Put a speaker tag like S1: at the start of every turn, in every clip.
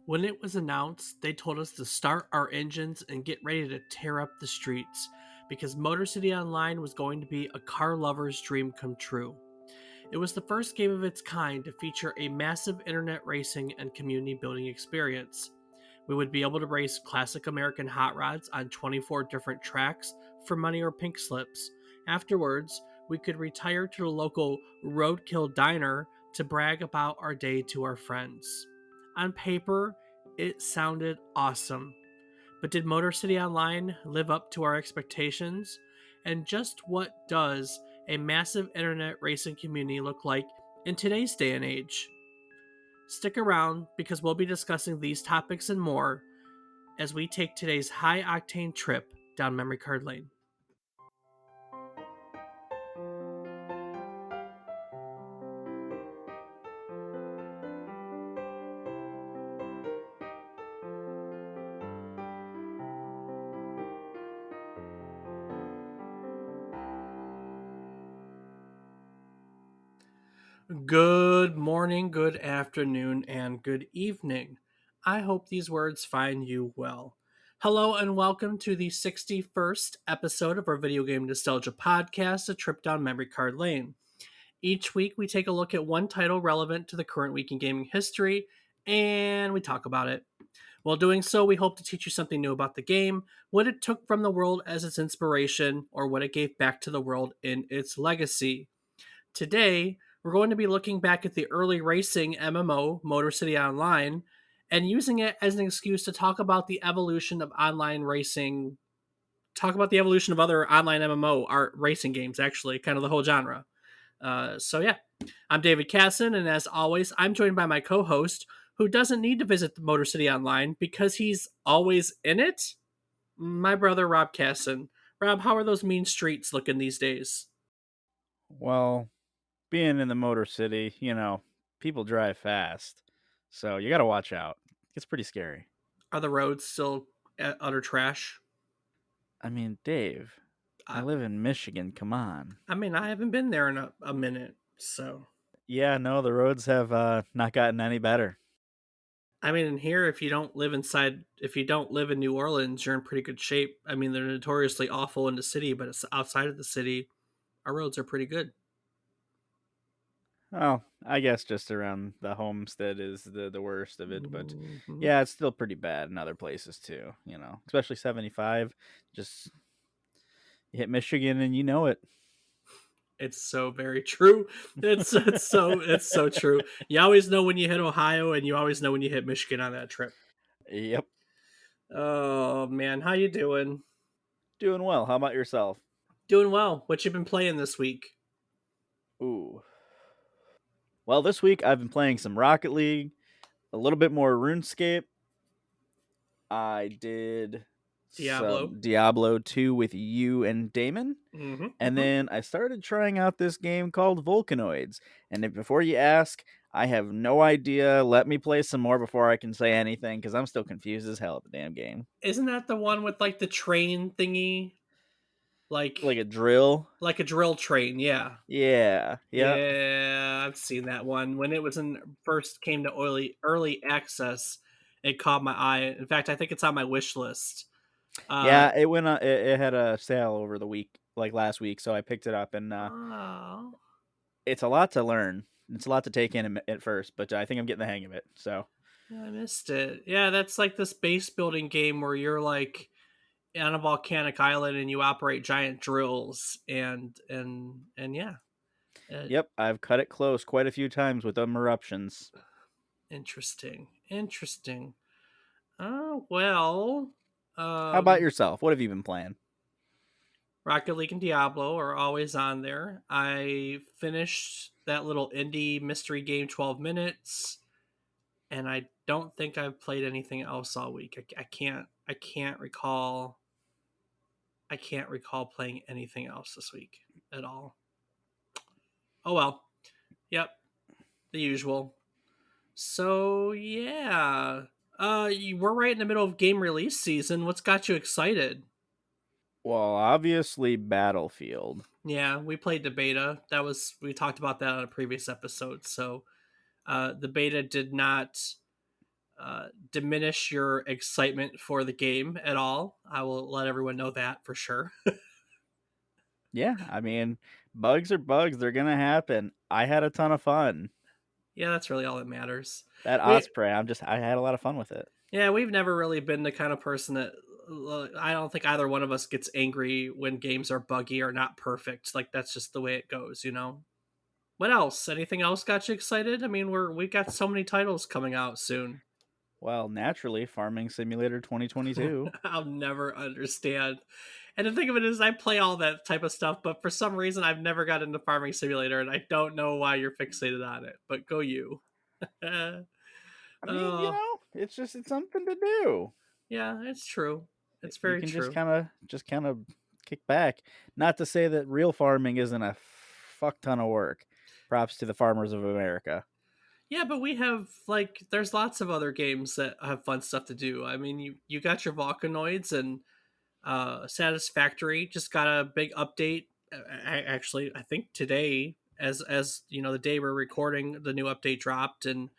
S1: When it was announced, they told us to start our engines and get ready to tear up the streets because Motor City Online was going to be a car lover's dream come true. It was the first game of its kind to feature a massive internet racing and community building experience. We would be able to race classic American hot rods on 24 different tracks for money or pink slips. Afterwards, we could retire to the local Roadkill Diner to brag about our day to our friends. On paper, it sounded awesome. But did Motor City Online live up to our expectations? And just what does a massive internet racing community look like in today's day and age? Stick around because we'll be discussing these topics and more as we take today's high octane trip down memory card lane. Good morning, good afternoon, and good evening. I hope these words find you well. Hello, and welcome to the 61st episode of our Video Game Nostalgia Podcast, A Trip Down Memory Card Lane. Each week, we take a look at one title relevant to the current week in gaming history, and we talk about it. While doing so, we hope to teach you something new about the game, what it took from the world as its inspiration, or what it gave back to the world in its legacy. Today, we're going to be looking back at the early racing MMO, Motor City Online, and using it as an excuse to talk about the evolution of online racing, talk about the evolution of other online MMO art racing games, actually, kind of the whole genre. So, I'm David Casson, and as always, I'm joined by my co host, who doesn't need to visit the Motor City Online because he's always in it, my brother, Rob Casson. Rob, how are those mean streets looking these days?
S2: Well, being in the Motor City, people drive fast. So you got to watch out. It's pretty scary.
S1: Are the roads still utter trash?
S2: I mean, Dave, I
S1: I,
S2: live in Michigan. Come on.
S1: I mean, I haven't been there in a minute, so.
S2: Yeah, no, the roads have not gotten any better.
S1: I mean, in here, if you don't live in New Orleans, you're in pretty good shape. I mean, they're notoriously awful in the city, but it's outside of the city, our roads are pretty good.
S2: Well, I guess just around the homestead is the worst of it. But
S1: Mhm.
S2: yeah, it's still pretty bad in other places too, especially 75. Just you hit Michigan and you know it.
S1: It's so very true. It's so true. You always know when you hit Ohio, and you always know when you hit Michigan on that trip.
S2: Yep.
S1: Oh man, how you doing?
S2: Doing well. How about yourself?
S1: Doing well. What you been playing this week?
S2: Ooh. Well, this week I've been playing some Rocket League, a little bit more RuneScape. I did
S1: Diablo.
S2: some Diablo 2 with you and Damon. And
S1: Mm-hmm.
S2: then I started trying out this game called Volcanoids. And before you ask, I have no idea. Let me play some more before I can say anything because I'm still confused as hell at the damn game.
S1: Isn't that the one with like the train thingy?
S2: Like
S1: Like
S2: a drill.
S1: like a drill train, yeah.
S2: Yeah. Yep.
S1: Yeah, I've seen that one. When it was in first came to early access, it caught my eye. In fact, I think it's on my wish list. Uh
S2: Yeah, it went on, it had a sale over the week, like last week, so I picked it up and
S1: oh,
S2: it's a lot to learn. It's a lot to take in at first, but I think I'm getting the hang of it. So,
S1: I missed it. Yeah, that's like this base building game where you're like on a volcanic island and you operate giant drills and yeah. Uh,
S2: yep, I've cut it close quite a few times with them eruptions.
S1: Interesting. Interesting. Oh, well,
S2: How about
S1: um
S2: yourself? What have you been playing?
S1: Rocket League and Diablo are always on there. I finished that little indie mystery game 12 minutes, and I don't think I've played anything else all week. I can't recall playing anything else this week at all. Oh well. Yep, the usual. So yeah. We're right in the middle of game release season. What's got you excited?
S2: Well, obviously Battlefield.
S1: Yeah, we played the beta. We talked about that on a previous episode. So the beta did not diminish your excitement for the game at all. I will let everyone know that for sure.
S2: Yeah, I mean, bugs are bugs. They're gonna happen. I had a ton of fun.
S1: Yeah, that's really all that matters.
S2: That
S1: We
S2: osprey, I had a lot of fun with it.
S1: Yeah, we've never really been the kind of person that I don't think either one of us gets angry when games are buggy or not perfect. Like that's just the way it goes, you know. What else? Anything else got you excited? I mean, we got so many titles coming out soon.
S2: Well, naturally, Farming Simulator 2022.
S1: I'll never understand. And the thing of it is, I play all that type of stuff, but for some reason, I've never got into Farming Simulator, and I don't know why you're fixated on it. But go you.
S2: I mean,
S1: Oh,
S2: it's something to do.
S1: yeah, it's true. It's
S2: You
S1: very
S2: can
S1: true.
S2: just kind of kick back. Not to say that real farming isn't a fuck ton of work. Props to the farmers of America.
S1: Yeah, but we have like there's lots of other games that have fun stuff to do. I mean, you got your Volcanoids and Satisfactory just got a big update. Actually, I think today, as you know, the day we're recording, the new update dropped, and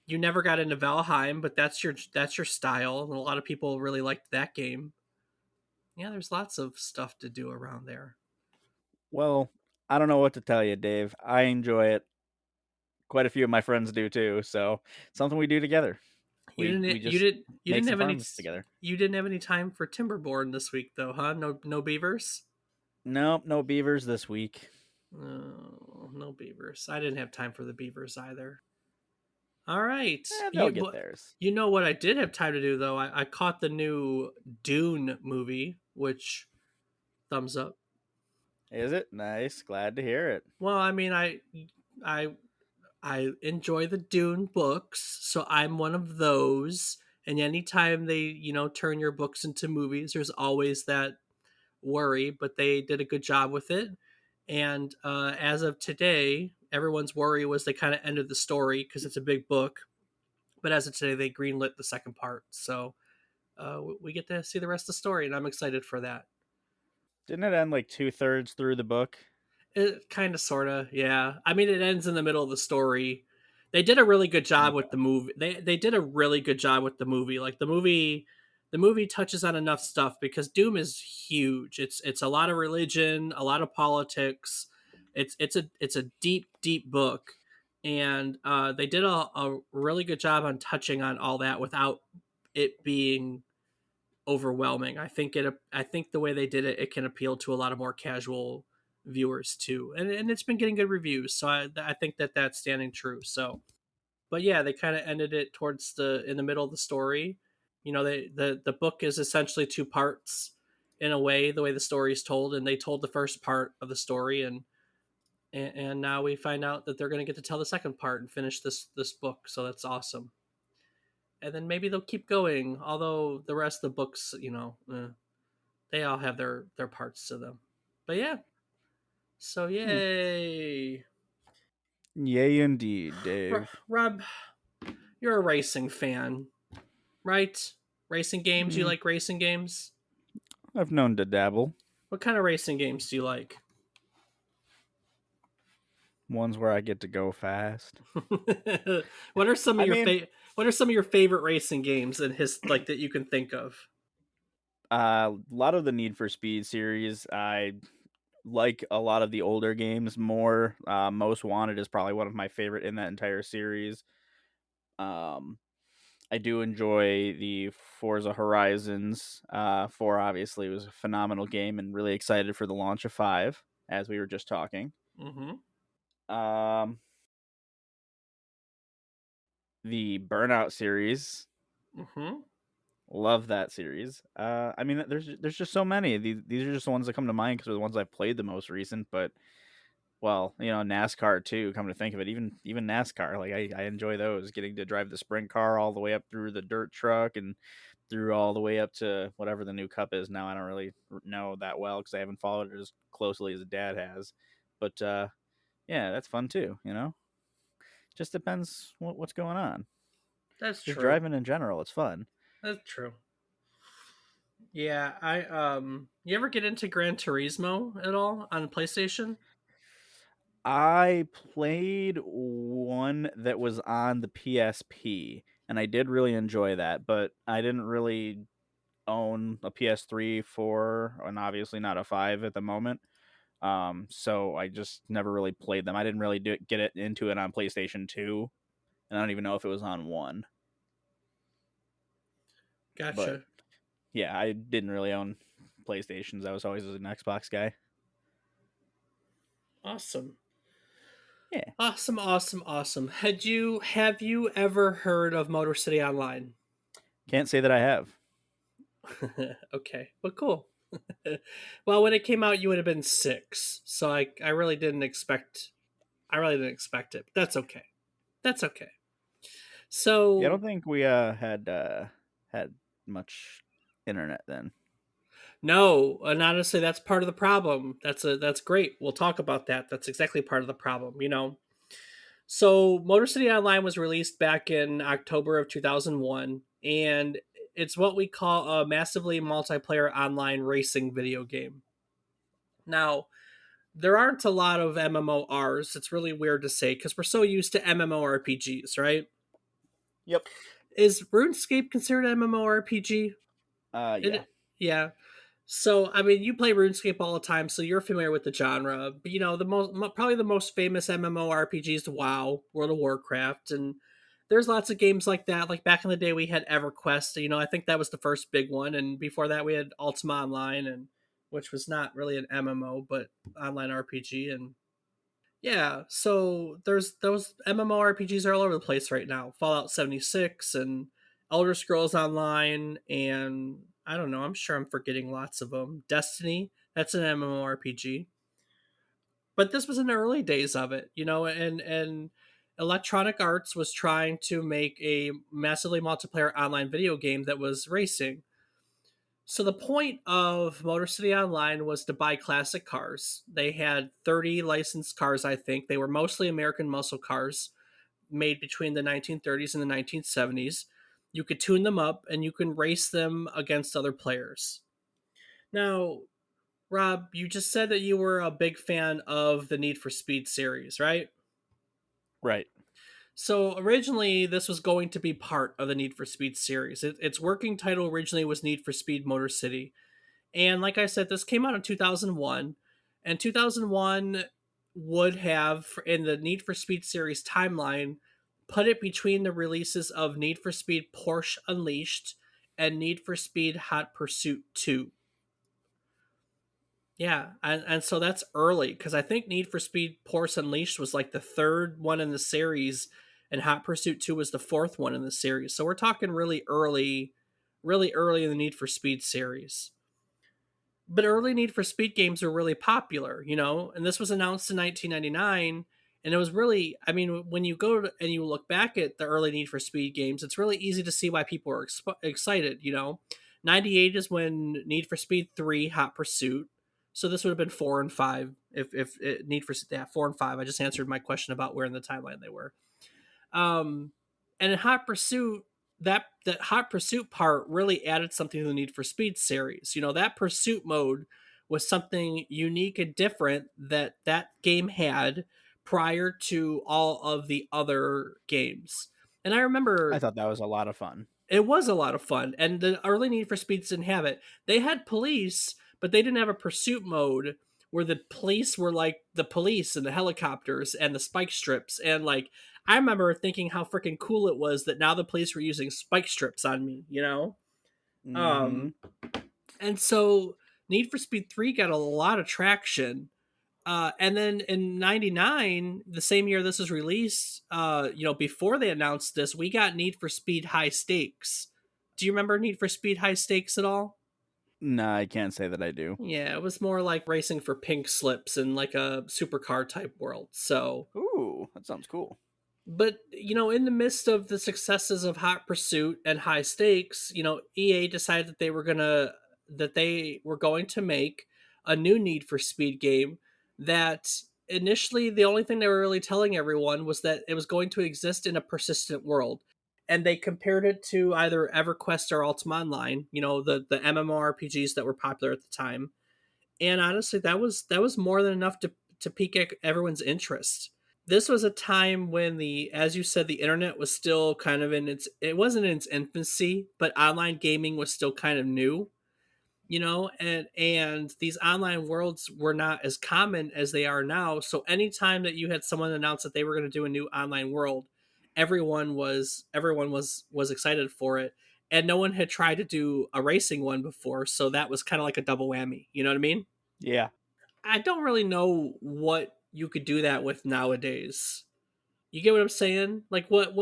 S1: you never got into Valheim, but that's your style, and a lot of people really liked that game. Yeah, there's lots of stuff to do around there.
S2: Well, I don't know what to tell you, Dave. I enjoy it. Quite a few of my friends do too. So something we do together.
S1: You
S2: We
S1: didn't you
S2: just
S1: did you
S2: make
S1: didn't
S2: some
S1: have any
S2: farms together.
S1: you didn't have any time for Timberborn this week though, huh? No beavers.
S2: Nope, no beavers this week.
S1: Oh, no beavers. I didn't have time for the beavers either. All right.
S2: They'll get theirs.
S1: You know what I did have time to do though? I caught the new Dune movie, which thumbs up.
S2: Is it nice? Glad to hear it.
S1: Well, I mean, I I enjoy the Dune books, so I'm one of those. And anytime they, turn your books into movies, there's always that worry, but they did a good job with it. And as of today, everyone's worry was they kind of ended the story because it's a big book. But as of today, they greenlit the second part, so we get to see the rest of the story, and I'm excited for that.
S2: Didn't it end like 2/3 through the book?
S1: It kind of, sort of, yeah. I mean, it ends in the middle of the story. They did a really good job with
S2: Okay.
S1: the movie. They did a really good job with the movie. Like the movie touches on enough stuff because Doom is huge. It's a lot of religion, a lot of politics. It's a deep book, and they did a really good job on touching on all that without it being overwhelming. I think the way they did it, it can appeal to a lot of more casual viewers too, and it's been getting good reviews. So I think that that's standing true. So, but yeah, they kind of ended it towards the in the middle of the story. The book is essentially two parts in a way, the way the story is told, and they told the first part of the story, and now we find out that they're going to get to tell the second part and finish this book. So that's awesome. And then maybe they'll keep going. Although the rest of the books, they all have their parts to them. But yeah, so
S2: Hmm.
S1: yay.
S2: Yay, indeed, Dave.
S1: Rob, you're a racing fan, right? Racing games, you
S2: Mm,
S1: like racing games?
S2: I've known to dabble.
S1: What kind of racing games do you like?
S2: Ones where I get to go fast.
S1: what are some of
S2: I
S1: your
S2: mean,
S1: what are some of your favorite racing games in his like that you can think of?
S2: a lot of the Need for Speed series. I like a lot of the older games more. Most Wanted is probably one of my favorite in that entire series. Um, I do enjoy the Forza Horizons. 4 obviously was a phenomenal game and really excited for the launch of 5, as we were just talking.
S1: Mm-hmm.
S2: Um, the Burnout series,
S1: Mm-hmm.
S2: love that series. I mean, there's just so many. These are just the ones that come to mind because they're the ones I've played the most recent. But well, NASCAR too. Come to think of it, even NASCAR, like I enjoy those. Getting to drive the sprint car all the way up through the dirt truck and through all the way up to whatever the new cup is now. I don't really know that well because I haven't followed it as closely as Dad has. But yeah, that's fun too. Just depends what's going on.
S1: That's
S2: Just
S1: true.
S2: driving in general, it's fun.
S1: That's true. Yeah, you ever get into Gran Turismo at all on PlayStation?
S2: I played one that was on the PSP. and I did really enjoy that, but I didn't really own a PS3, 4, and obviously not a 5 at the moment. So I just never really played them. I didn't really get it into it on PlayStation 2, and I don't even know if it was on 1. But
S1: Gotcha.
S2: yeah, I didn't really own PlayStations. I was always an Xbox guy.
S1: Awesome.
S2: Yeah.
S1: Awesome, awesome, awesome. Have you ever heard of Motor City Online?
S2: Can't say that I have.
S1: Okay. Well, cool. Well, when it came out, you would have been 6. So I really didn't expect it. But that's okay. That's okay.
S2: Yeah, I don't
S1: So,
S2: think we had much internet then.
S1: no, and honestly that's part of the problem. That's great. We'll talk about that. That's exactly part of the problem, you know. So, Motor City Online was released back in October of 2001, and it's what we call a massively multiplayer online racing video game. Now, there aren't a lot of MMORs. It's really weird to say because we're so used to MMORPGs, right?
S2: Yep.
S1: Is RuneScape considered MMORPG?
S2: Yeah.
S1: It, yeah. So, I mean, you play RuneScape all the time, so you're familiar with the genre. But you know, probably the most famous MMORPG is WoW, World of Warcraft, and there's lots of games like that. Like back in the day, we had EverQuest. You know, I think that was the first big one, and before that, we had Ultima Online, and which was not really an MMO, but online RPG. And yeah, so there's those MMORPGs are all over the place right now. Fallout 76 and Elder Scrolls Online, and I don't know, I'm sure I'm forgetting lots of them. Destiny, that's an MMORPG. But this was in the early days of it, you know, and Electronic Arts was trying to make a massively multiplayer online video game that was racing. So the point of Motor City Online was to buy classic cars. They had 30 licensed cars, I think. They were mostly American muscle cars made between the 1930s and the 1970s. You could tune them up and you can race them against other players. Now, Rob, you just said that you were a big fan of the Need for Speed series, right?
S2: Right.
S1: So originally, this was going to be part of the Need for Speed series. Its working title originally was Need for Speed Motor City. And like I said, this came out in 2001, and 2001 would have, in the Need for Speed series timeline, put it between the releases of Need for Speed Porsche Unleashed and Need for Speed Hot Pursuit 2. Yeah, and so that's early because I think Need for Speed Porsche Unleashed was like the third one in the series, and Hot Pursuit 2 was the fourth one in the series. So we're talking really early in the Need for Speed series. But early Need for Speed games were really popular, you know, and this was announced in 1999. And it was really, I mean, when you go to, and you look back at the early Need for Speed games, it's really easy to see why people were excited, you know. 98 is when Need for Speed 3 Hot Pursuit. So this would have been 4 and 5 if it, Need for, yeah, 4 and 5. I just answered my question about where in the timeline they were. Um, and in Hot Pursuit, that Hot Pursuit part really added something to the Need for Speed series. You know, that pursuit mode was something unique and different that that game had prior to all of the other games. And I
S2: I
S1: remember
S2: thought that was a lot of fun.
S1: it was a lot of fun, and the early Need for Speeds didn't have it. They had police, but they didn't have a pursuit mode where the police were like the police and the helicopters and the spike strips. And like, I remember thinking how freaking cool it was that now the police were using spike strips on me, you know?
S2: Mhm.
S1: Um, and so Need for Speed 3 got a lot of traction. And then in '99, the same year this was released, you know, before they announced this, we got Need for Speed High Stakes. Do you remember Need for Speed High Stakes at all?
S2: No, I can't say that I do.
S1: Yeah, it was more like racing for pink slips in like a supercar type world. So,
S2: Ooh, that sounds cool.
S1: but you know, in the midst of the successes of Hot Pursuit and High Stakes, you know, EA decided that they were going to make a new Need for Speed game that initially the only thing they were really telling everyone was that it was going to exist in a persistent world. And they compared it to either EverQuest or Ultima Online, you know, the MMORPGs that were popular at the time. And honestly, that was more than enough to pique everyone's interest. this was a time when as you said, the internet was still kind of it wasn't in its infancy, but online gaming was still kind of new, and these online worlds were not as common as they are now. So anytime that you had someone announce that they were going to do a new online world, everyone was excited for it, and no one had tried to do a racing one before, so that was kind of like a double whammy. You know what I mean?
S2: Yeah.
S1: I don't really know what you could do that with nowadays. You get what I'm saying? Like what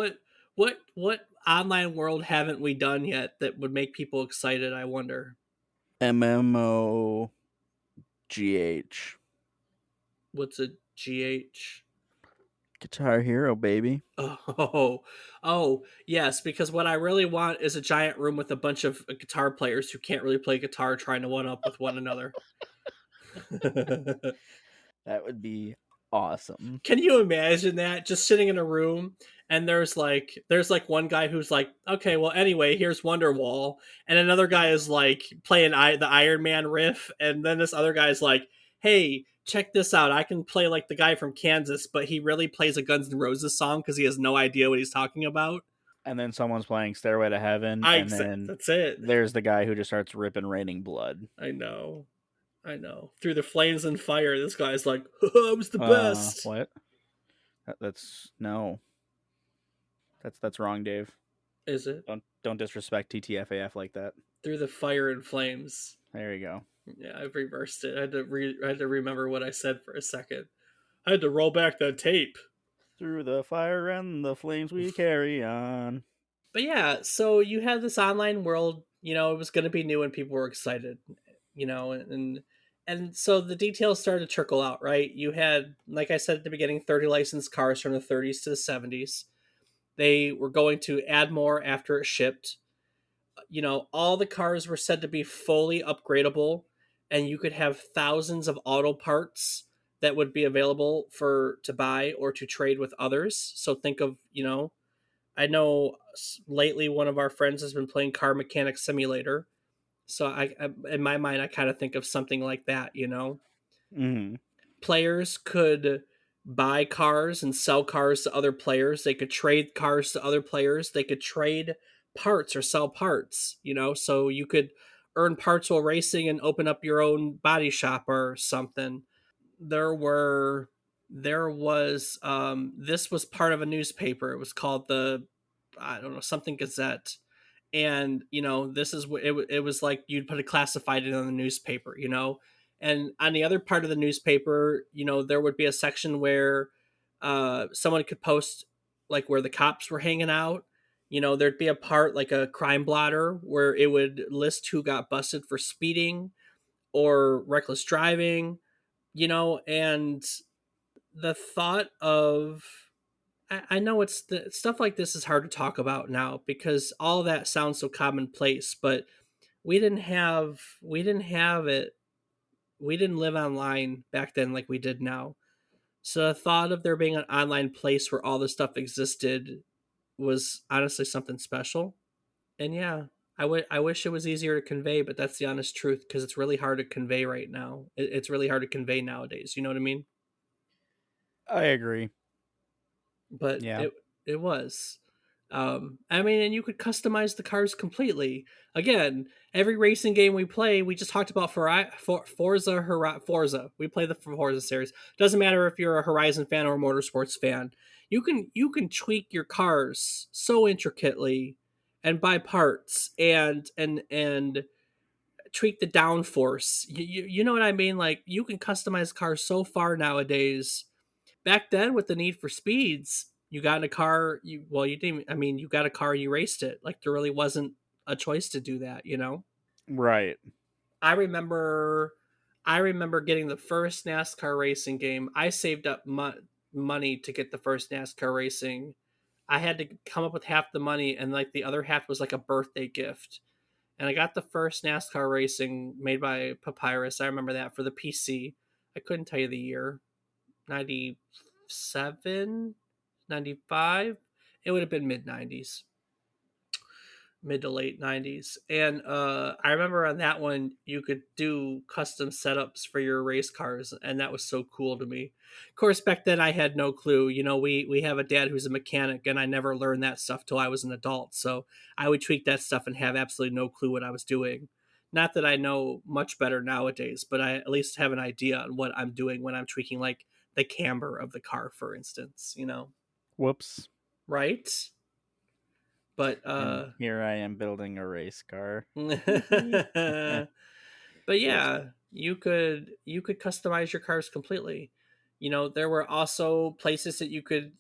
S1: online world haven't we done yet that would make people excited, I wonder.
S2: MMOGH.
S1: What's a GH?
S2: Guitar Hero, baby.
S1: Oh, oh, yes, because what I really want is a giant room with a bunch of guitar players who can't really play guitar trying to one up with one another.
S2: That would be awesome.
S1: Can you imagine that? Just sitting in a room and there's like one guy who's like, okay, well anyway, here's Wonderwall, and another guy is like playing the Iron Man riff, and then this other guy's like, hey, check this out. I can play like the guy from Kansas, but he really plays a Guns N' Roses song because he has no idea what he's talking about.
S2: And then someone's playing Stairway to Heaven,
S1: I
S2: and then
S1: that's it.
S2: there's the guy who just starts ripping raining blood.
S1: I know. I know. Through the flames and fire, this guy's like, I was the best.
S2: What? That's no. That's wrong, Dave.
S1: Is it?
S2: Don't disrespect TTFAF like that.
S1: Through the fire and flames.
S2: There you go.
S1: Yeah, I've reversed it. I had to remember what I said for a second. I had to roll back that tape.
S2: Through the fire and the flames we carry on.
S1: But yeah, so you had this online world. It was going to be new and people were excited. And so the details started to trickle out. Right, you had, like I said at the beginning, 30 licensed cars from the 30s to the 70s. They were going to add more after it shipped. All the cars were said to be fully upgradable, and you could have thousands of auto parts that would be available for to buy or to trade with others. So think of, I know lately one of our friends has been playing Car Mechanic Simulator. So I in my mind, I kind of think of something like that.
S2: Mm-hmm.
S1: Players could buy cars and sell cars to other players. They could trade cars to other players. They could trade parts or sell parts. So you could earn parts while racing and open up your own body shop or something. There were there was this was part of a newspaper. It was called the, I don't know, something Gazette, and this is what it was like. You'd put a classified in on the newspaper. And on the other part of the newspaper, there would be a section where someone could post like where the cops were hanging out. There'd be a part like a crime blotter where it would list who got busted for speeding or reckless driving. And the thought of, I know it's the stuff like this is hard to talk about now because all of that sounds so commonplace, but we didn't have it. We didn't live online back then like we did now. So the thought of there being an online place where all this stuff existed was honestly something special. And yeah, I wish it was easier to convey, but that's the honest truth because it's really hard to convey right now. It's really hard to convey nowadays. You know what I mean?
S2: I agree.
S1: But
S2: Yeah.
S1: it was. I mean, and you could customize the cars completely. Again, every racing game we play, we just talked about Forza. We play the Forza series. Doesn't matter if you're a Horizon fan or a motorsports fan. You can tweak your cars so intricately and buy parts and tweak the downforce. You know what I mean? Like you can customize cars so far nowadays. Back then, with the need for speeds, you got in a car. You didn't. I mean, you got a car, you raced it. Like there really wasn't a choice to do that.
S2: Right.
S1: I remember, I remember getting the first NASCAR racing game. I saved up money to get the first NASCAR racing. I had to come up with half the money, and like the other half was like a birthday gift. And I got the first NASCAR racing made by Papyrus. I remember that for the PC. I couldn't tell you the year. 97, 95. It would have been mid 90s. mid to late 90s. And I remember on that one you could do custom setups for your race cars, and that was so cool to me. Of course, back then I had no clue. We have a dad who's a mechanic, and I never learned that stuff till I was an adult. So I would tweak that stuff and have absolutely no clue what I was doing. Not that I know much better nowadays, but I at least have an idea on what I'm doing when I'm tweaking like the camber of the car, for instance.
S2: Whoops.
S1: Right? But
S2: And here I am building a race car. Hee hee.
S1: but
S2: Just
S1: yeah, you could customize your cars completely. There were also places that you could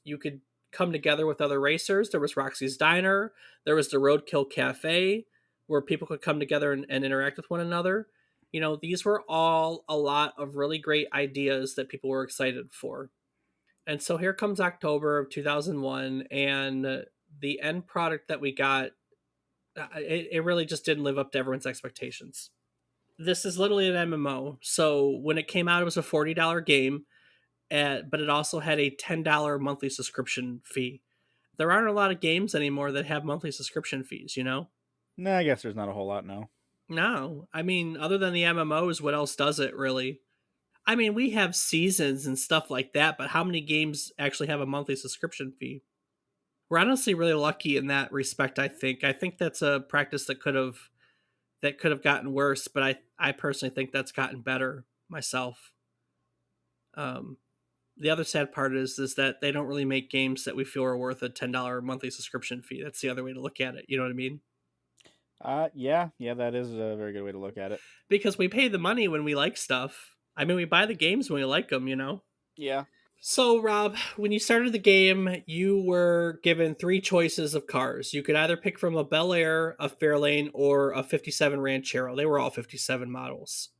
S1: come together with other racers. There was Roxy's Diner, there was the Roadkill Cafe, where people could come together and interact with one another. These were all a lot of really great ideas that people were excited for. And so here comes October of 2001, and the end product that we got, it really just didn't live up to everyone's expectations. This is literally an MMO. So when it came out, it was a $40 game, but it also had a $10 monthly subscription fee. There aren't a lot of games anymore that have monthly subscription fees.
S2: nah, I guess there's not a whole lot now.
S1: No, I mean, other than the MMOs, what else does it really? I mean, we have seasons and stuff like that, but how many games actually have a monthly subscription fee? We're honestly really lucky in that respect. I think that's a practice that could have gotten worse, but I personally think that's gotten better myself. Um, the other sad part is that they don't really make games that we feel are worth a $10 monthly subscription fee. That's the other way to look at it. You know what I mean?
S2: Yeah, that is a very good way to look at it.
S1: Because we pay the money when we like stuff. I mean, we buy the games when we like them.
S2: Yeah.
S1: So, Rob, when you started the game, you were given three choices of cars. You could either pick from a Bel Air, a Fairlane, or a '57 Ranchero. They were all '57 models.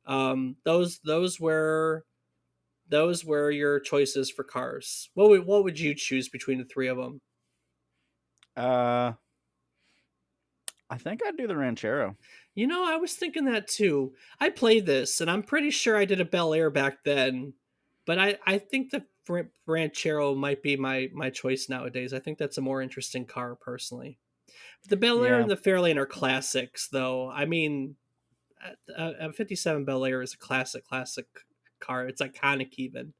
S1: Those were your choices for cars. What would you choose between the three of them?
S2: Uh, I think I'd do the Ranchero.
S1: I was thinking that too. I played this, and I'm pretty sure I did a Bel Air back then, but I think the Ranchero might be my choice nowadays. I think that's a more interesting car personally. The Bel Air
S2: Yeah,
S1: and the Fairlane are classics, though. I mean, a '57 Bel Air is a classic car. It's iconic even.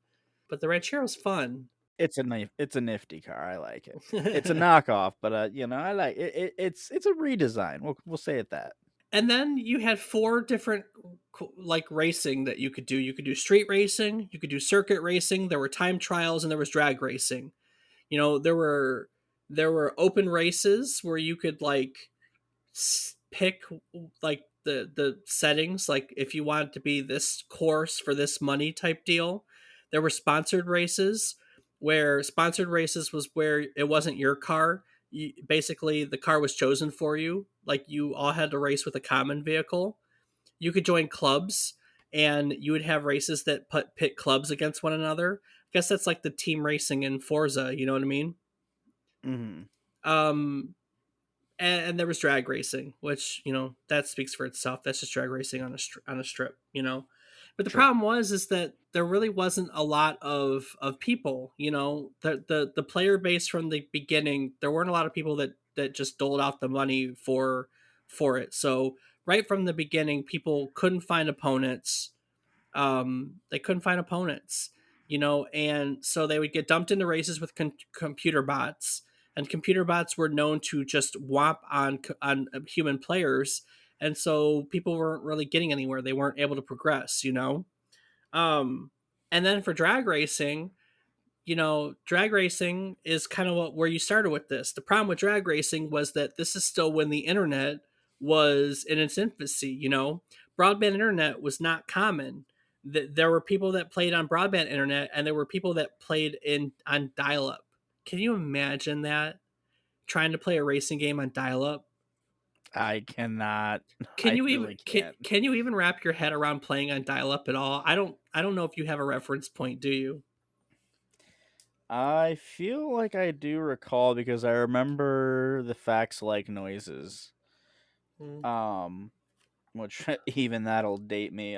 S1: But the Ranchero's fun.
S2: it's a nifty car. I like it. It's a knockoff, but I like it. It's a redesign. We'll say it that.
S1: And then you had four different like racing that you could do. You could do street racing, you could do circuit racing, there were time trials, and there was drag racing. There were open races where you could like pick like the settings, like if you want it to be this course for this money type deal. There were sponsored races, where sponsored races was where it wasn't your car. Basically the car was chosen for you, like you all had to race with a common vehicle. You could join clubs, and you would have races that pit clubs against one another. I guess that's like the team racing in Forza, you know what I mean?
S2: Hmm.
S1: um and there was drag racing, which that speaks for itself. That's just drag racing on a strip. But the
S2: True.
S1: problem is that there really wasn't a lot of people. The player base from the beginning, there weren't a lot of people that just doled out the money for it. So right from the beginning, people couldn't find opponents. They couldn't find opponents, and so they would get dumped into races with computer bots, and computer bots were known to just whomp on human players, and so people weren't really getting anywhere. They weren't able to progress. Um, and then for drag racing is kind of where you started with this. The problem with drag racing was that this is still when the internet was in its infancy. Broadband internet was not common. There were people that played on broadband internet, and there were people that played on dial up. Can you imagine that? Trying to play a racing game on dial up?
S2: I cannot.
S1: Can
S2: I
S1: you even
S2: really
S1: can,
S2: can't.
S1: can you even wrap your head around playing on dial up at all? I don't know if you have a reference point, do you?
S2: I feel like I do recall because I remember the fax like noises.
S1: Hmm.
S2: Um, which even that'll date me.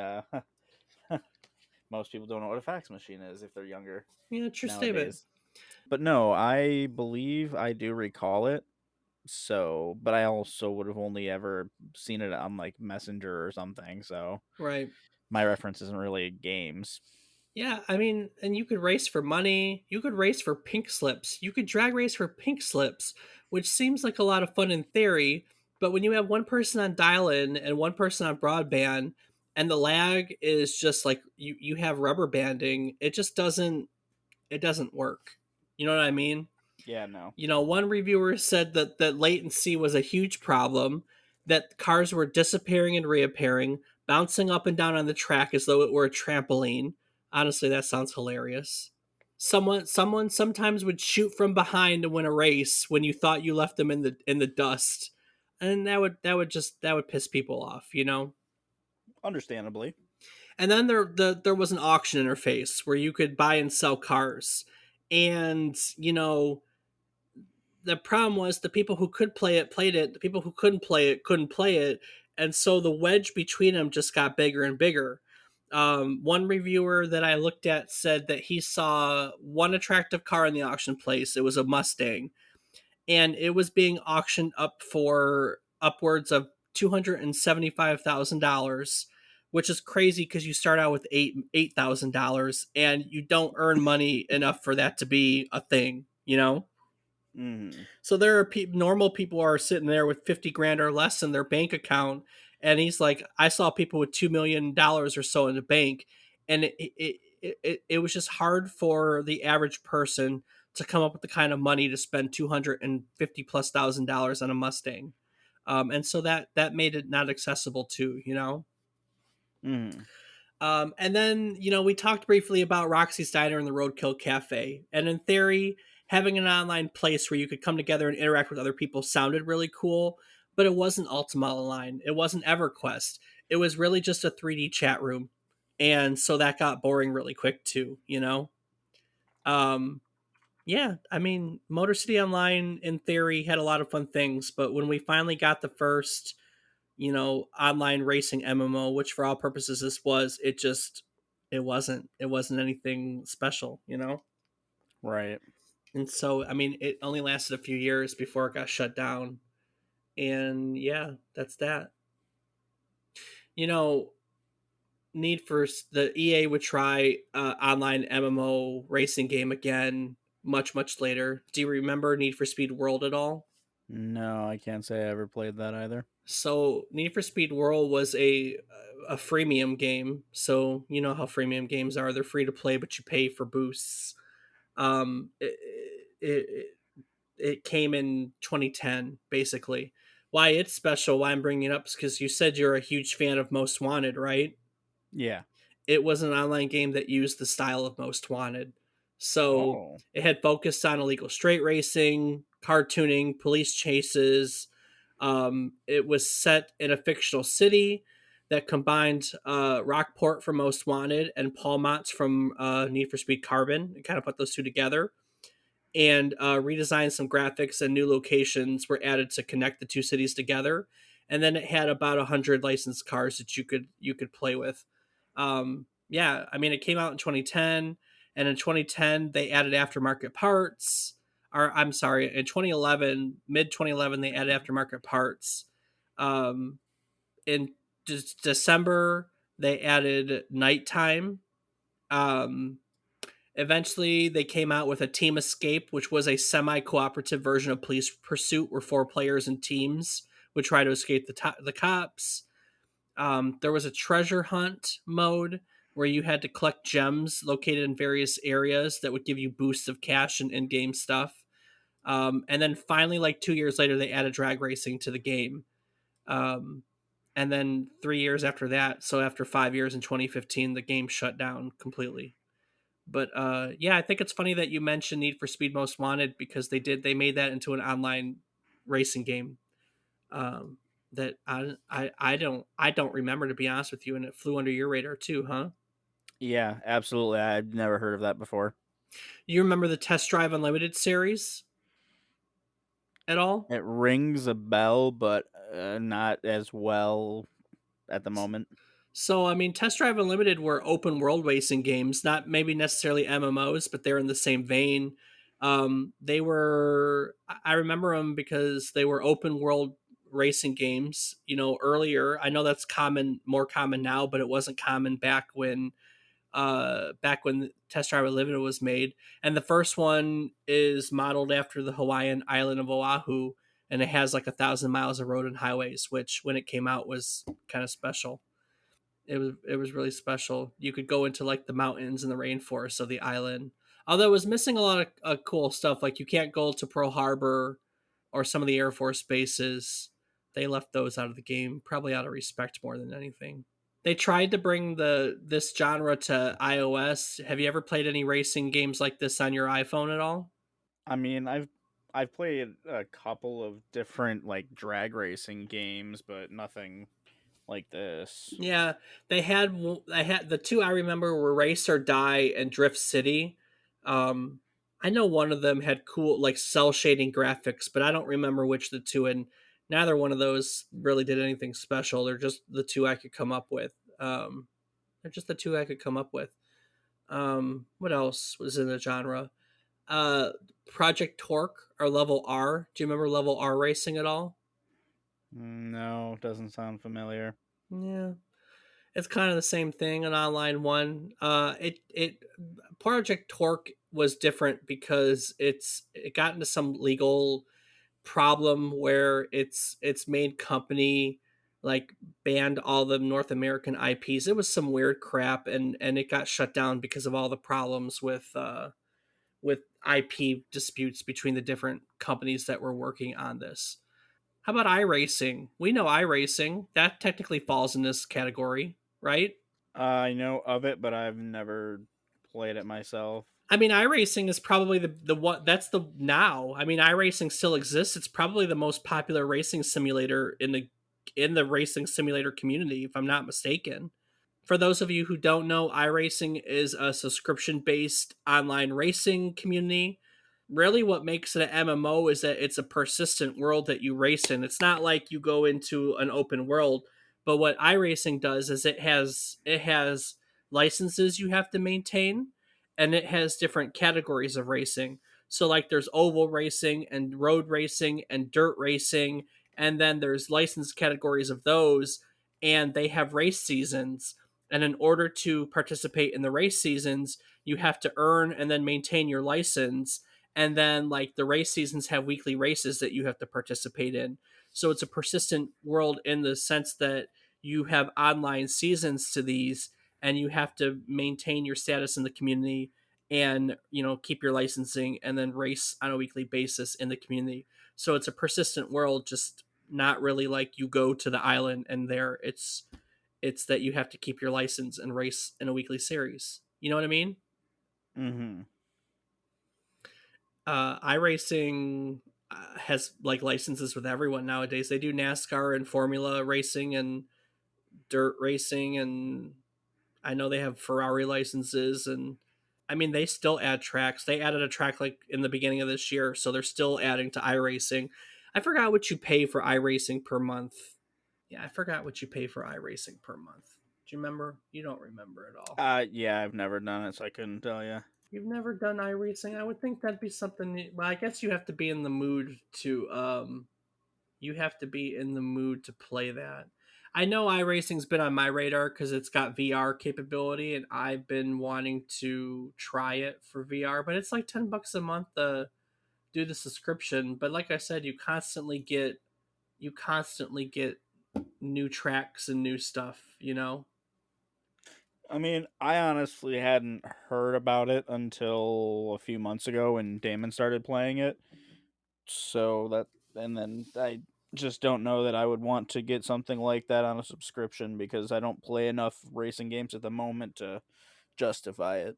S2: Most people don't know what a fax machine is if they're younger
S1: Yeah, true statement.
S2: nowadays. But no, I believe I do recall it. So, but I also would have only ever seen it on like Messenger or something. So
S1: Right.
S2: my reference isn't really games.
S1: Yeah, I mean, and you could race for money. You could race for pink slips. You could drag race for pink slips, which seems like a lot of fun in theory. But when you have one person on dial in and one person on broadband, and the lag is just like you have rubber banding, it doesn't work. You know what I mean?
S2: Yeah, no.
S1: One reviewer said that latency was a huge problem, that cars were disappearing and reappearing, bouncing up and down on the track as though it were a trampoline. Honestly, that sounds hilarious. Someone sometimes would shoot from behind to win a race when you thought you left them in the dust. And that would piss people off.
S2: Understandably.
S1: And then there was an auction interface where you could buy and sell cars. And the problem was the people who could play it played it. The people who couldn't play it couldn't play it, and so the wedge between them just got bigger and bigger. One reviewer that I looked at said that he saw one attractive car in the auction place. It was a Mustang, and it was being auctioned up for upwards of $275,000, which is crazy because you start out with $8,000, and you don't earn money enough for that to be a thing.
S2: Hmm.
S1: So there are normal people are sitting there with 50 grand or less in their bank account, and he's like, I saw people with $2 million or so in the bank, and it was just hard for the average person to come up with the kind of money to spend 250 plus $1,000 on a Mustang, and so that made it not accessible to.
S2: Hmm.
S1: And then, we talked briefly about Roxy's Diner and the Roadkill Cafe. And in theory, having an online place where you could come together and interact with other people sounded really cool, but it wasn't Ultima Online. It wasn't EverQuest. It was really just a 3D chat room. And so that got boring really quick too. Um, yeah, I mean, Motor City Online in theory had a lot of fun things, but when we finally got the first online racing MMO, which for all purposes this was, it wasn't anything special.
S2: Right.
S1: And so I mean it only lasted a few years before it got shut down. And yeah, that's that. You know, the EA would try online MMO racing game again much later. Do you remember Need for Speed World at all?
S2: No, I can't say I ever played that either.
S1: So Need for Speed World was a freemium game. So you know how freemium games are; they're free to play, but you pay for boosts. It came in 2010, basically. Why it's special? Why I'm bringing it up is because you said you're a huge fan of Most Wanted, right?
S2: Yeah.
S1: It was an online game that used the style of Most Wanted. So
S2: Oh.
S1: it had focused on illegal straight racing, cartooning, police chases. It was set in a fictional city that combined Rockport from Most Wanted and Palmont from Need for Speed Carbon, and kind of put those two together. And redesigned some graphics, and new locations were added to connect the two cities together. And then it had about 100 licensed cars that you could play with. Yeah, I mean it came out in 2010, and in 2010 they added aftermarket parts. Or I'm sorry, in 2011, mid 2011 they added aftermarket parts. Um, in December they added nighttime. Um, Eventually, they came out with a Team Escape, which was a semi cooperative version of Police Pursuit, where four players in teams would try to escape the cops. There was a treasure hunt mode where you had to collect gems located in various areas that would give you boosts of cash and in game stuff. And then finally, like 2 years later, they added drag racing to the game. Um, and then 3 years after that, so after 5 years in 2015, the game shut down completely. But yeah, I think it's funny that you mentioned Need for Speed Most Wanted because they made that into an online racing game um, that I don't remember, to be honest with you, and it flew under your radar too, huh?
S2: Yeah, absolutely. I've never heard of that before.
S1: You remember the Test Drive Unlimited series at all?
S2: It rings a bell, but not as well at the moment.
S1: So I mean, Test Drive Unlimited were open world racing games, not maybe necessarily MMOs, but they're in the same vein. They were I remember them because they were open world racing games. You know, earlier I know that's more common now, but it wasn't common back when Test Drive Unlimited was made. And the first one is modeled after the Hawaiian island of Oahu, and it has like 1,000 miles of road and highways, which when it came out was kind of special. It was really special. You could go into like the mountains and the rainforests of the island. Although it was missing a lot of cool stuff, like you can't go to Pearl Harbor or some of the Air Force bases. They left those out of the game, probably out of respect more than anything. They tried to bring the this genre to iOS. Have you ever played any racing games like this on your iPhone at all?
S2: I mean, I've played a couple of different like drag racing games, but nothing like this.
S1: Yeah, I had the two I remember were Race or Die and Drift City. Um, I know one of them had cool like cell shading graphics, but I don't remember which the two. And neither one of those really did anything special. They're just the two I could come up with. They're just the two I could come up with. What else was in the genre? Uh, Project Torque or Level R. Do you remember Level R racing at all?
S2: No, doesn't sound familiar.
S1: Yeah, it's kind of the same thing, an online one. It Project Torque was different because it got into some legal problem where its main company like banned all the North American IPs. It was some weird crap, and it got shut down because of all the problems with IP disputes between the different companies that were working on this. How about iRacing? We know iRacing. That technically falls in this category, right?
S2: I know of it, but I've never played it myself.
S1: I mean, iRacing is probably the what that's the now. I mean, iRacing still exists. It's probably the most popular racing simulator in the racing simulator community, if I'm not mistaken. For those of you who don't know, iRacing is a subscription based online racing community. Really, what makes it an MMO is that it's a persistent world that you race in. It's not like you go into an open world, but what iRacing does is it has licenses you have to maintain, and it has different categories of racing. So like there's oval racing and road racing and dirt racing, and then there's license categories of those, and they have race seasons. And in order to participate in the race seasons, you have to earn and then maintain your license. And then like the race seasons have weekly races that you have to participate in. So it's a persistent world in the sense that you have online seasons to these, and you have to maintain your status in the community, and keep your licensing and then race on a weekly basis in the community. So it's a persistent world, just not really like you go to the island and there it's that you have to keep your license and race in a weekly series. You know what I mean?
S2: Mm-hmm.
S1: iRacing has like licenses with everyone nowadays. They do NASCAR and Formula racing and dirt racing, and I know they have Ferrari licenses. And I mean, they still add tracks. They added a track like in the beginning of this year, so they're still adding to iRacing. I forgot what you pay for iRacing per month. Yeah, I forgot what you pay for iRacing per month. Do you remember? You don't remember at all.
S2: Yeah, I've never done it, so I couldn't tell you.
S1: You've never done iRacing? I would think that'd be something. Well, I guess you have to be in the mood to play that. I know iRacing's been on my radar because it's got VR capability, and I've been wanting to try it for VR. But it's like $10 a month to do the subscription. But like I said, you constantly get new tracks and new stuff.
S2: I mean, I honestly hadn't heard about it until a few months ago when Damon started playing it. So that, and then I just don't know that I would want to get something like that on a subscription because I don't play enough racing games at the moment to justify it.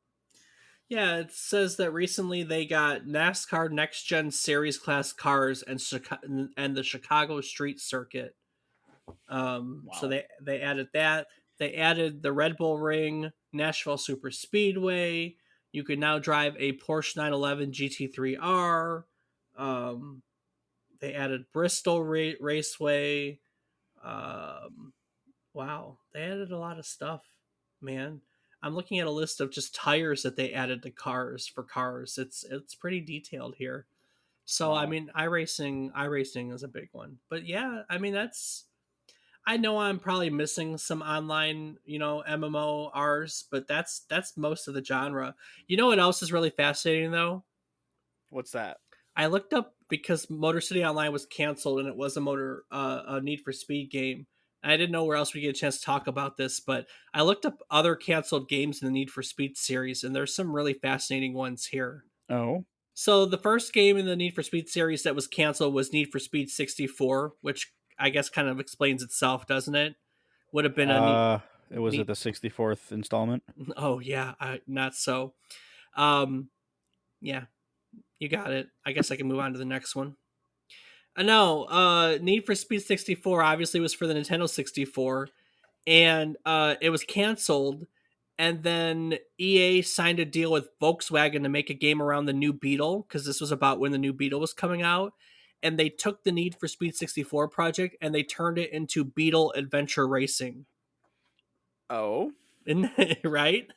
S1: Yeah, it says that recently they got NASCAR Next Gen Series class cars and the Chicago Street Circuit. So
S2: Wow.
S1: they added that. They added the Red Bull Ring, Nashville Super Speedway. You can now drive a Porsche 911 GT3R. Um, they added Bristol Raceway. Um, wow, they added a lot of stuff, man. I'm looking at a list of just tires that they added to cars for cars. It's pretty detailed here. So I
S2: Wow.
S1: mean, iRacing is a big one. But yeah, I mean that's I know I'm probably missing some online, MMORs, but that's most of the genre. You know what else is really fascinating though?
S2: What's that?
S1: I looked up because Motor City Online was canceled and it was a Need for Speed game. And I didn't know where else we get a chance to talk about this, but I looked up other canceled games in the Need for Speed series, and there's some really fascinating ones here.
S2: Oh.
S1: So the first game in the Need for Speed series that was canceled was Need for Speed 64, which I guess kind of explains itself, doesn't it? Would have been a neat,
S2: Uh, it was at
S1: neat.
S2: the 64th installment.
S1: Oh yeah, not so. Um, yeah, you got it. I guess I can move on to the next one. No, Need for Speed 64 obviously was for the Nintendo 64, and it was canceled. And then EA signed a deal with Volkswagen to make a game around the new Beetle because this was about when the new Beetle was coming out. And they took the Need for Speed 64 project and they turned it into Beetle Adventure Racing.
S2: Oh.
S1: Right?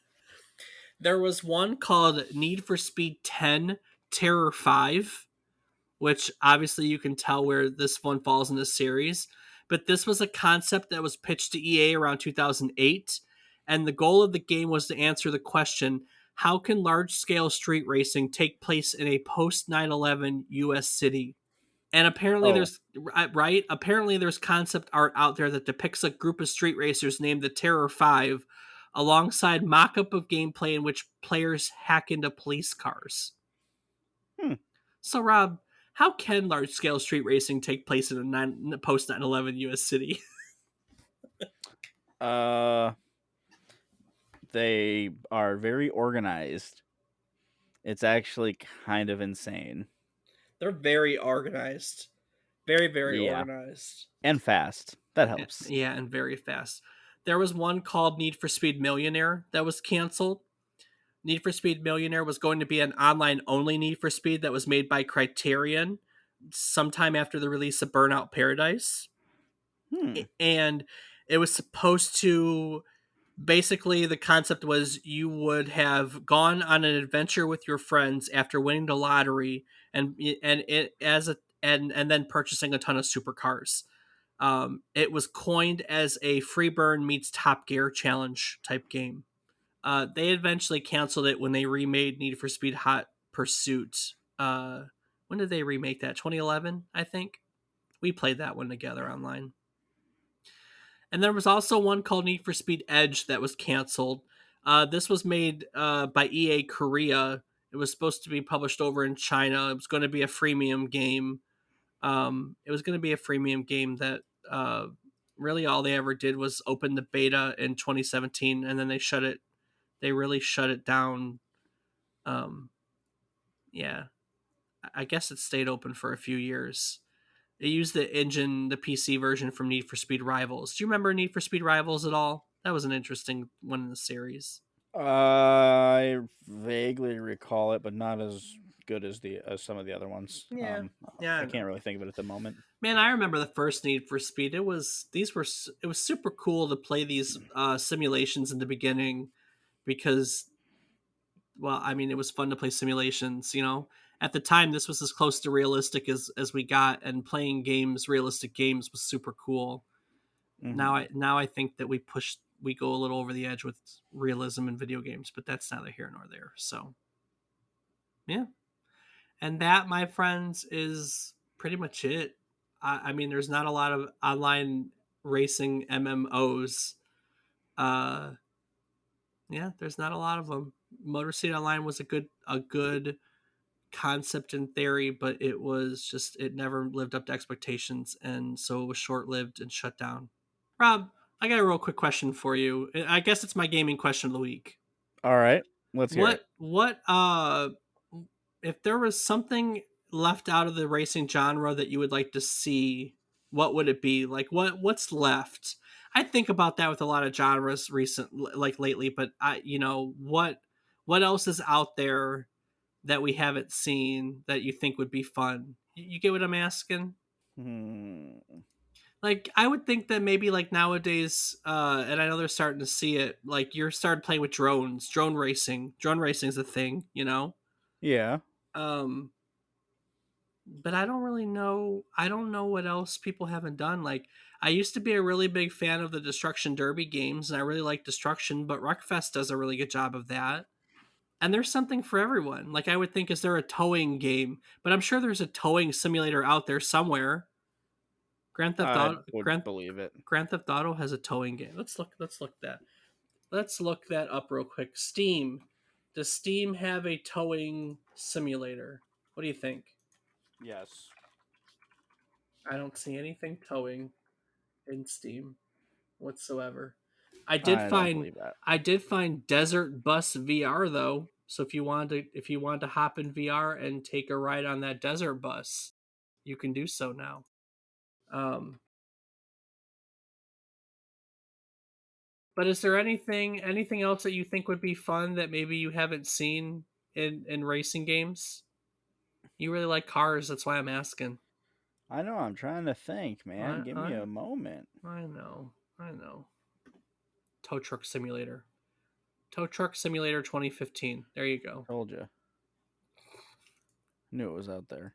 S1: There was one called Need for Speed 10 Terror 5, which obviously you can tell where this one falls in the series. But this was a concept that was pitched to EA around 2008, and the goal of the game was to answer the question: how can large-scale street racing take place in a post 9/11 U.S. city? And apparently,
S2: Oh.
S1: there's right. Apparently, there's concept art out there that depicts a group of street racers named the Terror Five, alongside mock-up of gameplay in which players hack into police cars.
S2: Hmm.
S1: So, Rob, how can large scale street racing take place in a post 9/11 US city?
S2: Uh, they are very organized. It's actually kind of insane.
S1: They're very organized. Very, very
S2: Yeah,
S1: organized.
S2: and fast. That helps.
S1: Yeah, and very fast. There was one called Need for Speed Millionaire that was canceled. Need for Speed Millionaire was going to be an online only Need for Speed that was made by Criterion sometime after the release of Burnout Paradise.
S2: Hmm.
S1: And it was supposed to basically the concept was you would have gone on an adventure with your friends after winning the lottery and it as a and then purchasing a ton of supercars. It was coined as a free burn meets Top Gear challenge type game. They eventually canceled it when they remade Need for Speed Hot Pursuit. When did they remake that? 2011, I think. We played that one together online. And there was also one called Need for Speed Edge that was canceled. This was made by EA Korea. It was supposed to be published over in China. It was going to be a freemium game. It was going to be a freemium game that really all they ever did was open the beta in 2017, and then they shut it. They really shut it down. Um, yeah, I guess it stayed open for a few years. They used the engine, the PC version from Need for Speed Rivals. Do you remember Need for Speed Rivals at all? That was an interesting one in the series.
S2: I vaguely recall it, but not as good as the as some of the other ones.
S1: Yeah, yeah,
S2: I
S1: I
S2: can't
S1: know.
S2: really think of it at the moment.
S1: Man, I remember the first Need for Speed. It was super cool to play these simulations in the beginning because, well, I mean, it was fun to play simulations. At the time, this was as close to realistic as we got, and playing realistic games, was super cool.
S2: Hmm.
S1: Now I think that we go a little over the edge with realism in video games, but that's neither here nor there. So yeah, and that, my friends, is pretty much it. I mean, there's not a lot of online racing MMOs. Uh, yeah, there's not a lot of them. Motor City Online was a good concept in theory, but it never lived up to expectations, and so it was short lived and shut down. Rob, I got a real quick question for you. I guess it's my gaming question of the week.
S2: All right, let's hear it.
S1: What if there was something left out of the racing genre that you would like to see, what would it be? Like what's left? I think about that with a lot of genres like lately, but what else is out there that we haven't seen that you think would be fun? You get what I'm asking?
S2: Hmm.
S1: Like I would think that maybe like nowadays, and I know they're starting to see it. Like you're starting playing with drones, drone racing. Drone racing is a thing, you know.
S2: Yeah.
S1: Um, but I don't really know. I don't know what else people haven't done. Like I used to be a really big fan of the Destruction Derby games, and I really like Destruction. But Wreckfest does a really good job of that. And there's something for everyone. Like I would think, is there a towing game? But I'm sure there's a towing simulator out there somewhere. Grand Theft
S2: I
S1: Auto,
S2: would believe it.
S1: Grand Theft Auto has a towing game. Let's look that up real quick. Steam. Does Steam have a towing simulator? What do you think?
S2: Yes.
S1: I don't see anything towing in Steam whatsoever. I did
S2: I don't
S1: find
S2: believe that.
S1: I did find Desert Bus VR though. So if you wanted to hop in VR and take a ride on that desert bus, you can do so now. Um, but is there anything else that you think would be fun that maybe you haven't seen in racing games? You really like cars, that's why I'm asking.
S2: I know. I'm trying to think, man.
S1: I
S2: Give me
S1: I
S2: a moment.
S1: I know. I know. Tow Truck Simulator. Tow Truck Simulator 2015. There you go.
S2: Told you. Knew it was out there.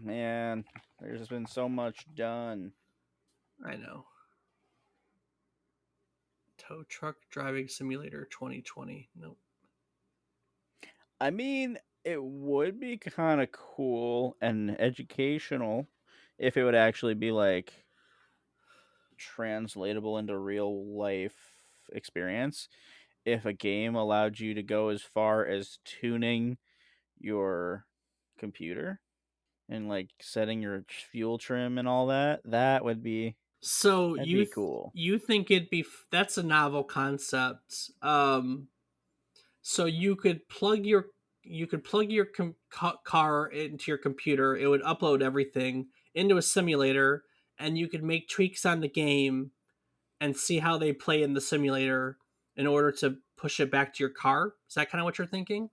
S2: Man, there's been so much done.
S1: I know. Tow Truck Driving Simulator 2020. Nope.
S2: I mean, it would be kind of cool and educational if it would actually be like translatable into real life experience. If a game allowed you to go as far as tuning your computer and like setting your fuel trim and all that,
S1: So
S2: that'd be cool.
S1: you think that's a novel concept. So you could plug your car into your computer. It would upload everything into a simulator, and you could make tweaks on the game and see how they play in the simulator in order to push it back to your car. Is that kind of what you're thinking?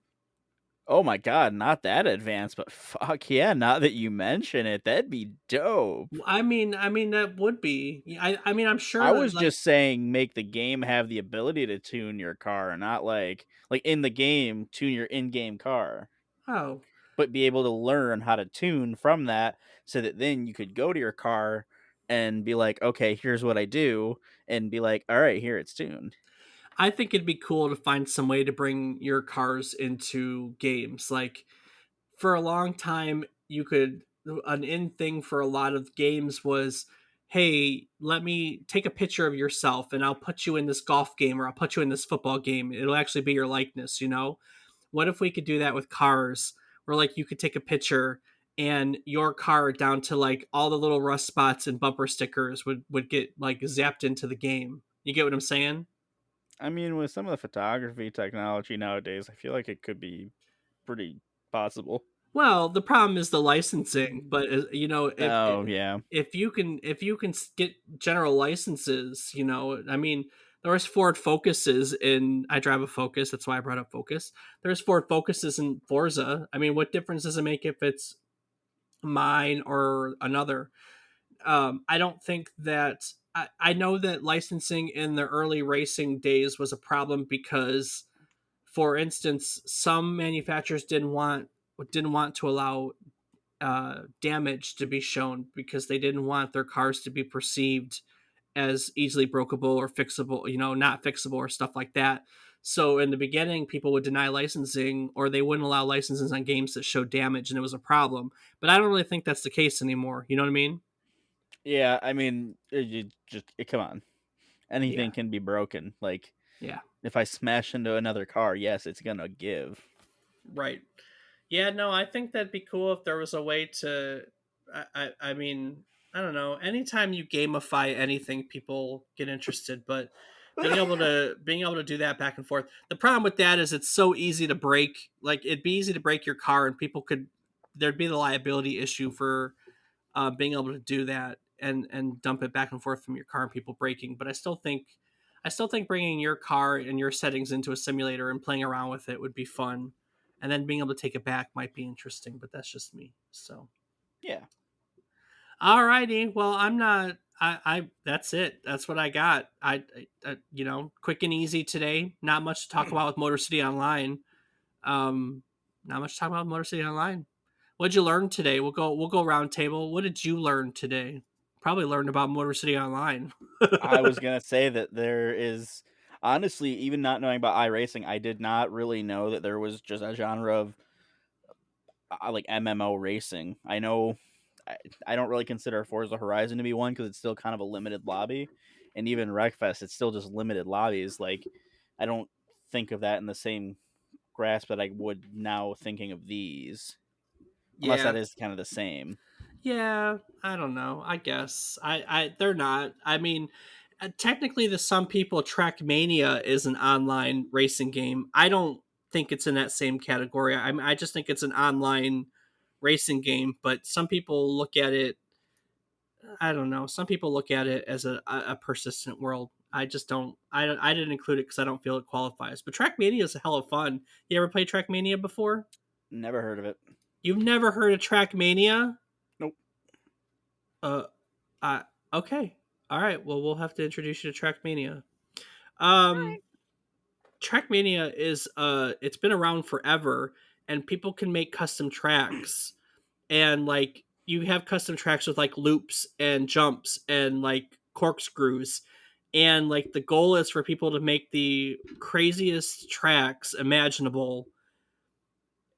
S2: Oh my god, not that advanced, but fuck yeah, now that you mention it, that'd be dope.
S1: I mean that would be. I mean, I'm sure
S2: I
S1: that
S2: was
S1: like
S2: just saying make the game have the ability to tune your car, not like in the game tune your in-game car,
S1: oh,
S2: but be able to learn how to tune from that so that then you could go to your car and be like, "Okay, here's what I do," and be like, "All right, here it's tuned."
S1: I think it'd be cool to find some way to bring your cars into games. Like for a long time, you could an in thing for a lot of games was, hey, let me take a picture of yourself and I'll put you in this golf game or I'll put you in this football game. It'll actually be your likeness, you know? What if we could do that with cars where like you could take a picture and your car down to like all the little rust spots and bumper stickers would get like zapped into the game. You get what I'm saying?
S2: I mean, with some of the photography technology nowadays, I feel like it could be pretty possible.
S1: Well, the problem is the licensing, but you know,
S2: Oh, yeah.
S1: if you can get general licenses, you know, I mean, there's Ford Focuses in I drive a Focus, that's why I brought up Focus. There's Ford Focuses in Forza. I mean, what difference does it make if it's mine or another? I don't think that I know that licensing in the early racing days was a problem because, for instance, some manufacturers didn't want to allow damage to be shown because they didn't want their cars to be perceived as easily brokeable or fixable, you know, not fixable or stuff like that. So in the beginning, people would deny licensing or they wouldn't allow licenses on games that showed damage, and it was a problem. But I don't really think that's the case anymore. You know what I mean?
S2: Yeah, I mean, come on.
S1: Yeah,
S2: Anything can be broken. Like,
S1: yeah,
S2: if I smash into another car, yes, it's gonna give.
S1: right. Yeah, no, I think that'd be cool if there was a way to. I mean, I don't know. Anytime you gamify anything, people get interested. But being able to do that back and forth. The problem with that is it's so easy to break. Like it'd be easy to break your car, and people could. There'd be the liability issue for being able to do that and dump it back and forth from your car and people breaking. But I still think bringing your car and your settings into a simulator and playing around with it would be fun, and then being able to take it back might be interesting. But that's just me. So
S2: Yeah.
S1: Alrighty. Well, I'm not. I. That's it. That's what I got. Quick and easy today. Not much to talk about with Motor City Online. Um, Not much to talk about with Motor City Online. What'd you learn today? We'll go round table. What did you learn today? Probably learned about Motor City Online.
S2: I was gonna say that there is honestly, even not knowing about iRacing, I did not really know that there was just a genre of like MMO racing. I, I don't really consider Forza Horizon to be one because it's still kind of a limited lobby, and even Wreckfest, it's still just limited lobbies. Like, I don't think of that in the same grasp that I would now thinking of these, unless
S1: Yeah.
S2: that is kind of the same.
S1: Yeah, I don't know. I guess they're not. I mean, technically, to some people, Trackmania is an online racing game. I don't think it's in that same category. I just think it's an online racing game. But some people look at it. I don't know. Some people look at it as a persistent world. I just don't. I didn't include it because I don't feel it qualifies. But Trackmania is a hell of fun. You ever played Trackmania before?
S2: Never heard of it.
S1: You've never heard of Trackmania?
S2: Nope.
S1: Uh, Uh, okay. All right. Well, we'll have to introduce you to Trackmania. Um, Trackmania is it's been around forever, and people can make custom tracks, and like you have custom tracks with like loops and jumps and like corkscrews, and like the goal is for people to make the craziest tracks imaginable,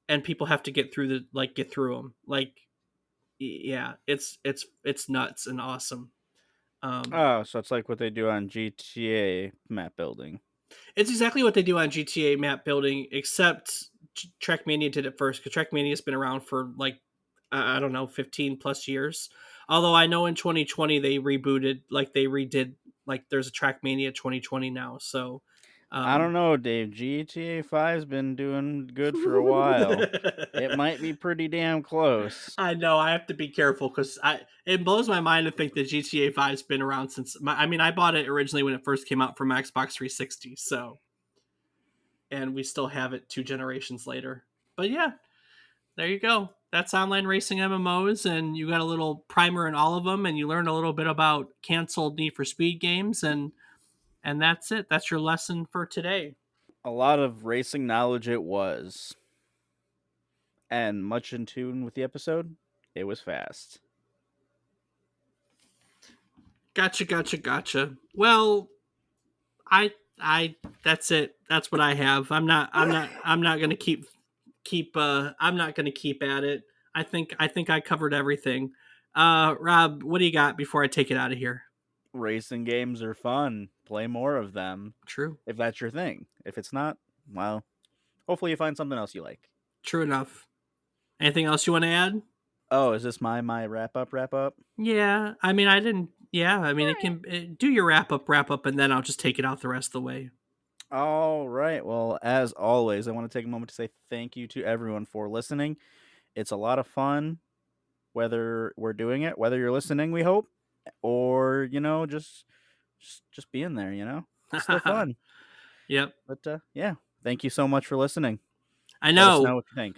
S1: and people have to get through them. Like, yeah, it's nuts and awesome. Um,
S2: Oh, so it's like what they do on GTA map building.
S1: It's exactly what they do on GTA map building, except Trackmania did it first because Trackmania's been around for like I don't know 15 plus years. Although I know in 2020 they rebooted, like they redid, like there's a Trackmania 2020 now. So,
S2: I don't
S1: um,
S2: know, Dave. GTA 5's been doing good for a while. It might be pretty damn close.
S1: I know I have to be careful because I it blows my mind to think that GTA 5's been around since. I mean, I bought it originally when it first came out from Xbox 360. So, and we still have it 2 generations later. But yeah, there you go. That's online racing MMOs, and you got a little primer in all of them, and you learned a little bit about canceled Need for Speed games, and that's it. That's your lesson for today.
S2: A lot of racing knowledge it was, and much in tune with the episode. It was fast.
S1: Gotcha, gotcha, gotcha. Well, I that's it. That's what I have. I'm not gonna I'm not gonna keep at it. I think I covered everything. Rob, what do you got before I take it out of here?
S2: Racing games are fun. Play more of them
S1: True.
S2: if that's your thing. If it's not, well, hopefully you find something else you like.
S1: True enough. Anything else you want to add?
S2: Oh, is this my wrap up? Wrap up.
S1: Yeah, I mean, I didn't. Yeah, I mean, do your wrap up, and then I'll just take it out the rest of the way.
S2: All right. Well, as always, I want to take a moment to say thank you to everyone for listening. It's a lot of fun, whether we're doing it, whether you're listening, we hope, or just being there. It's still fun.
S1: Yep,
S2: But yeah, thank you so much for listening.
S1: I
S2: Let us know
S1: know.
S2: what you think.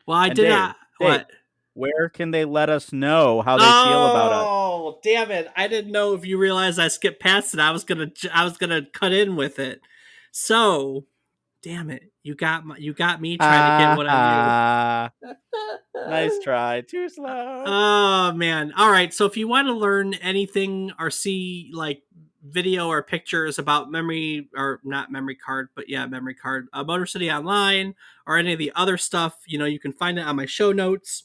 S1: Well, I
S2: And
S1: did
S2: Dave,
S1: not.
S2: Dave,
S1: What?
S2: where can they let us know how they feel about us?
S1: Oh, damn it! I didn't know if you realized I skipped past it. I was gonna cut in with it. So, damn it! You got me trying to get
S2: Ha
S1: what I knew.
S2: ha. Nice try. Too slow.
S1: Oh man. All right. So if you want to learn anything or see like video or pictures about memory or not memory card, but yeah, memory card, Motor City Online or any of the other stuff, you can find it on my show notes,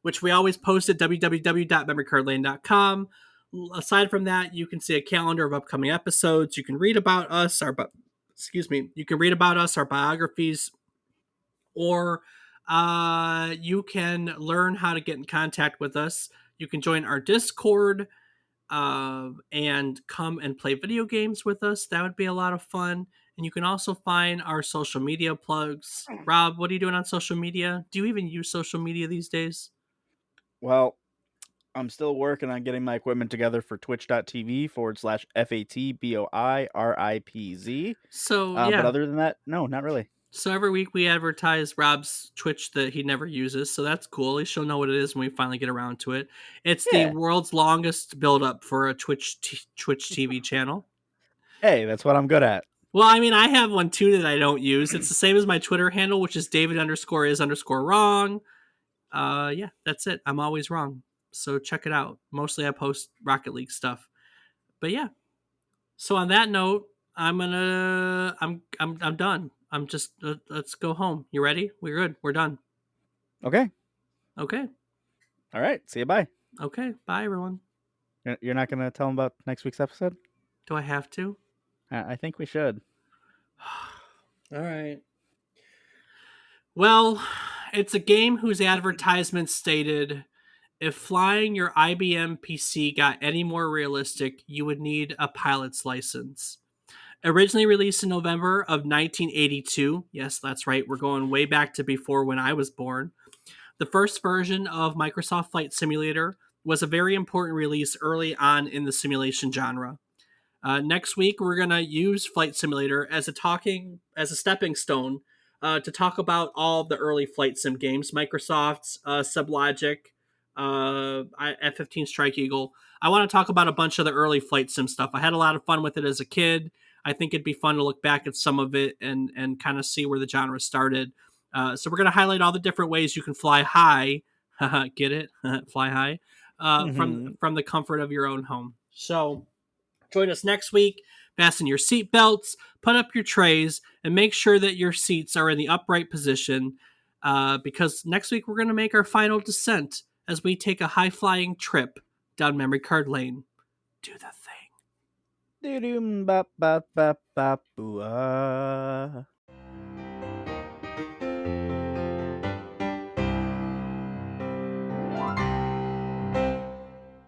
S1: which we always post at www.memorycardlane.com. Aside from that, you can see a calendar of upcoming episodes. You can read about us, excuse me, you can read about us, our biographies, or you can learn how to get in contact with us. You can join our Discord and come and play video games with us. That would be a lot of fun. And you can also find our social media plugs. Rob, what are you doing on social media? Do you even use social media these days?
S2: Well, I'm still working on getting my equipment together for twitch.tv/FATBOIRIPZ.
S1: So,
S2: But
S1: yeah.
S2: other than that, no, not really.
S1: So every week we advertise Rob's Twitch that he never uses, so that's cool. At least she'll know what it is when we finally get around to it. It's the
S2: Yeah.
S1: world's longest build up for a Twitch TV channel.
S2: Hey, that's what I'm good at.
S1: Well, I mean, I have one too that I don't use. It's the same as my Twitter handle, which is David_is_wrong. Yeah, that's it. I'm always wrong. So check it out. Mostly I post Rocket League stuff. But yeah. So on that note, I'm done. I'm just let's go home. You ready? We're good. We're done.
S2: Okay.
S1: Okay.
S2: All right. See you. Bye.
S1: Okay. Bye everyone.
S2: You're not gonna tell them about next week's episode?
S1: Do I have to?
S2: I think we should.
S1: All right. Well, it's a game whose advertisement stated if flying your IBM PC got any more realistic, you would need a pilot's license. Originally released in November of 1982. Yes, that's right. We're going way back to before when I was born. The first version of Microsoft Flight Simulator was a very important release early on in the simulation genre. Next week, we're gonna use Flight Simulator as a stepping stone to talk about all the early flight sim games, Microsoft's Sublogic, F-15 Strike Eagle. I want to talk about a bunch of the early flight sim stuff. I had a lot of fun with it as a kid. I think it'd be fun to look back at some of it and kind of see where the genre started. So we're gonna highlight all the different ways you can fly high. Get it? Fly high
S2: Mm-hmm.
S1: from the comfort of your own home. So join us next week. Fasten your seat belts, put up your trays, and make sure that your seats are in the upright position because next week we're going to make our final descent as we take a high flying trip down memory card lane. Do the thing.
S2: Doo-doom, bop, bop, bop, bop, boo, ah.